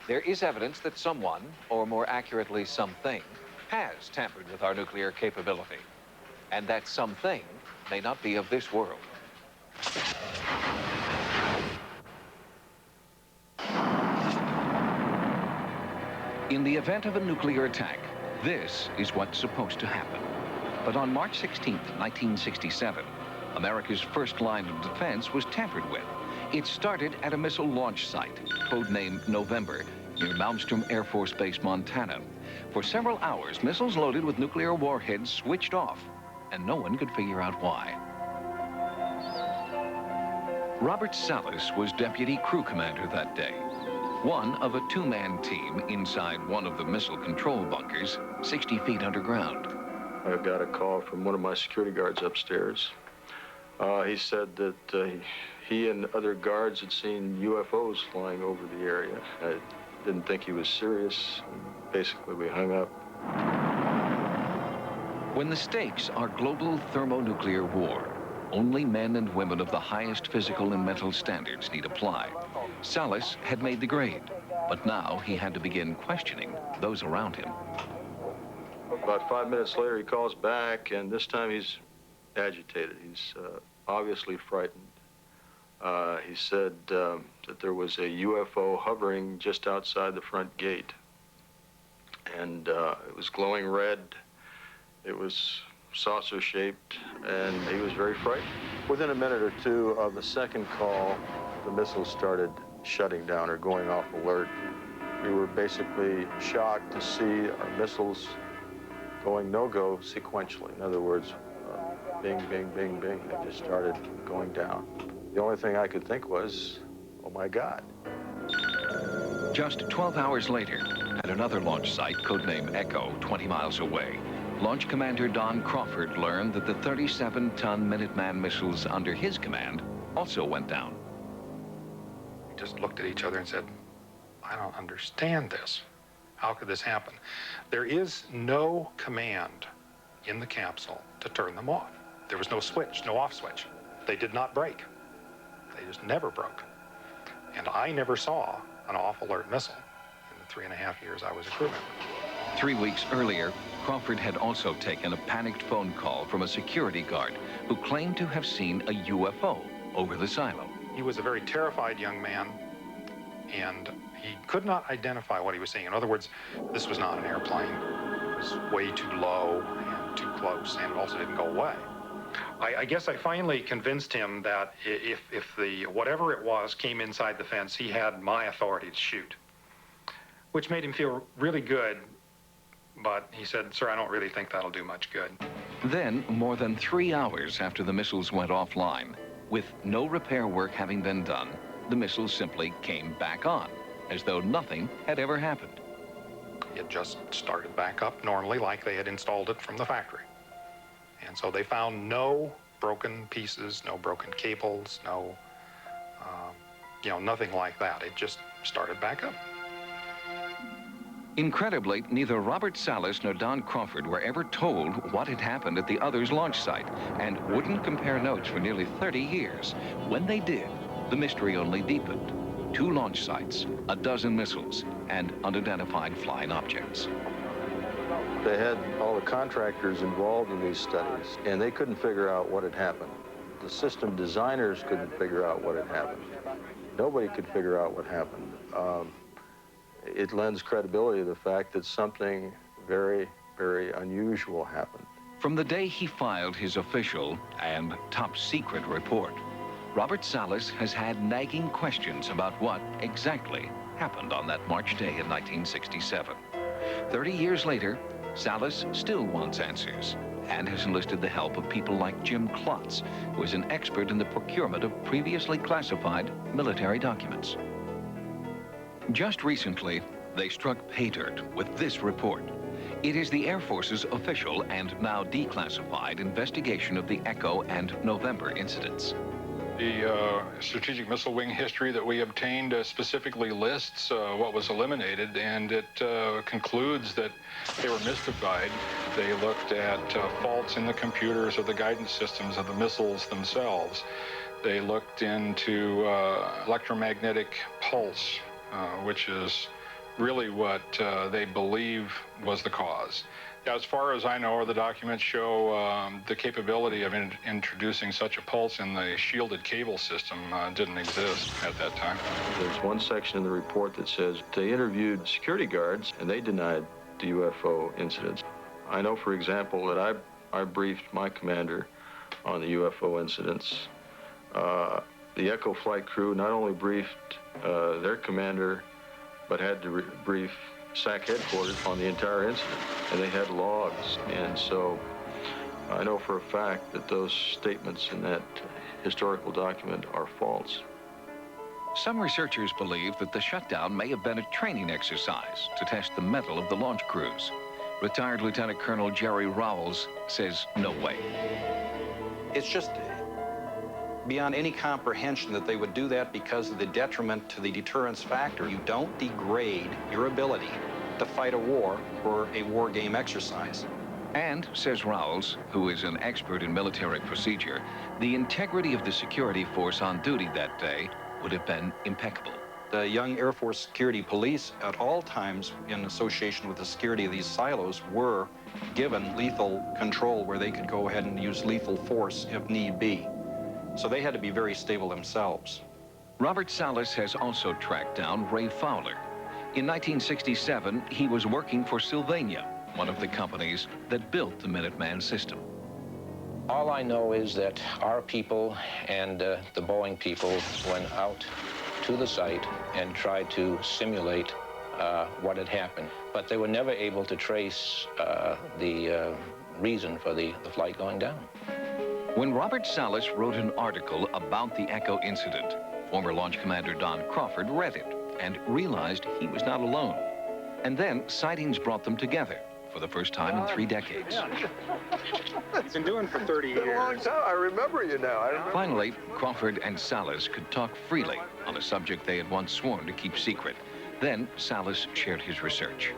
There is evidence that someone, or more accurately something, has tampered with our nuclear capability. And that something may not be of this world. In the event of a nuclear attack, this is what's supposed to happen. But on March 16, 1967, America's first line of defense was tampered with. It started at a missile launch site, codenamed November, near Malmstrom Air Force Base, Montana. For several hours, missiles loaded with nuclear warheads switched off, and no one could figure out why. Robert Salas was deputy crew commander that day, one of a two-man team inside one of the missile control bunkers, 60 feet underground. I got a call from one of my security guards upstairs. He said that he and other guards had seen UFOs flying over the area. I didn't think he was serious. Basically, we hung up. When the stakes are global thermonuclear war, only men and women of the highest physical and mental standards need apply. Salas had made the grade, but now he had to begin questioning those around him. About 5 minutes later, he calls back, and this time he's agitated. He's obviously frightened. He said that there was a UFO hovering just outside the front gate, and it was glowing red. It was saucer-shaped, and he was very frightened. Within a minute or two of the second call, the missiles started shutting down or going off alert. We were basically shocked to see our missiles going no-go sequentially. In other words, bing, bing, bing, bing. They just started going down. The only thing I could think was, oh my God. Just 12 hours later, at another launch site, codenamed Echo, 20 miles away, Launch Commander Don Crawford learned that the 37-ton Minuteman missiles under his command also went down. We just looked at each other and said, I don't understand this. How could this happen? There is no command in the capsule to turn them off. There was no switch, no off switch. They did not break. They just never broke. And I never saw an off-alert missile in the 3.5 years I was a crew member. 3 weeks earlier, Crawford had also taken a panicked phone call from a security guard who claimed to have seen a UFO over the silo. He was a very terrified young man, and he could not identify what he was seeing. In other words, this was not an airplane. It was way too low and too close, and it also didn't go away. I guess I finally convinced him that if the whatever it was came inside the fence, he had my authority to shoot, which made him feel really good. But he said, sir, I don't really think that'll do much good. Then, more than 3 hours after the missiles went offline, with no repair work having been done, the missiles simply came back on, as though nothing had ever happened. It just started back up normally like they had installed it from the factory. And so they found no broken pieces, no broken cables, no, nothing like that. It just started back up. Incredibly, neither Robert Salas nor Don Crawford were ever told what had happened at the other's launch site and wouldn't compare notes for nearly 30 years. When they did, the mystery only deepened. 2 launch sites, a dozen missiles, and unidentified flying objects. They had all the contractors involved in these studies, and they couldn't figure out what had happened. The system designers couldn't figure out what had happened. Nobody could figure out what happened. It lends credibility to the fact that something very, very unusual happened. From the day he filed his official and top secret report, Robert Salas has had nagging questions about what exactly happened on that March day in 1967. 30 years later, Salas still wants answers and has enlisted the help of people like Jim Klotz, who is an expert in the procurement of previously classified military documents. Just recently, they struck pay dirt with this report. It is the Air Force's official and now declassified investigation of the Echo and November incidents. The strategic missile wing history that we obtained specifically lists what was eliminated, and it concludes that they were mystified. They looked at faults in the computers or the guidance systems of the missiles themselves. They looked into electromagnetic pulse, which is really what they believe was the cause. As far as I know, the documents show the capability of introducing such a pulse in the shielded cable system didn't exist at that time. There's one section in the report that says they interviewed security guards and they denied the UFO incidents. I know, for example, that I briefed my commander on the UFO incidents. The Echo flight crew not only briefed their commander, but had to brief SAC headquarters on the entire incident, and they had logs. And so I know for a fact that those statements in that historical document are false. Some researchers believe that the shutdown may have been a training exercise to test the mettle of the launch crews. Retired Lieutenant Colonel Jerry Rowles says no way. It's just beyond any comprehension that they would do that because of the detriment to the deterrence factor. You don't degrade your ability to fight a war for a war game exercise. And, says Rowles, who is an expert in military procedure, the integrity of the security force on duty that day would have been impeccable. The young Air Force security police at all times, in association with the security of these silos, were given lethal control where they could go ahead and use lethal force if need be. So they had to be very stable themselves. Robert Salas has also tracked down Ray Fowler. In 1967, he was working for Sylvania, one of the companies that built the Minuteman system. All I know is that our people and the Boeing people went out to the site and tried to simulate what had happened. But they were never able to trace the reason for the flight going down. When Robert Salas wrote an article about the Echo incident, former launch commander Don Crawford read it and realized he was not alone. And then sightings brought them together for the first time in 3 decades. He's been doing it for 30 years. It's been a long time. I remember you now. Finally, Crawford and Salas could talk freely on a subject they had once sworn to keep secret. Then Salas shared his research.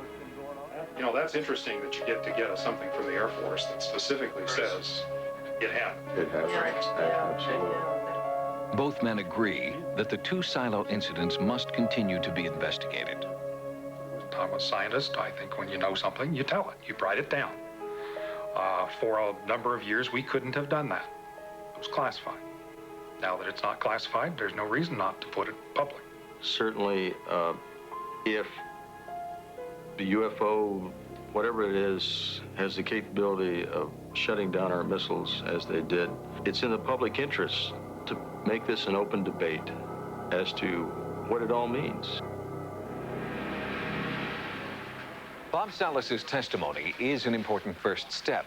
You know, that's interesting that you get something from the Air Force that specifically says it happened. It happens. Absolutely. Both men agree that the 2 silo incidents must continue to be investigated. I'm a scientist. I think when you know something, you tell it. You write it down. For a number of years, we couldn't have done that. It was classified. Now that it's not classified, there's no reason not to put it public. Certainly, if the UFO, whatever it is, has the capability of shutting down our missiles as they did, it's in the public interest to make this an open debate as to what it all means. Bob Salas's testimony is an important first step,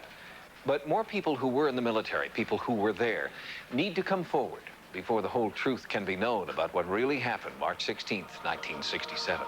but more people who were in the military, people who were there, need to come forward before the whole truth can be known about what really happened March 16th, 1967.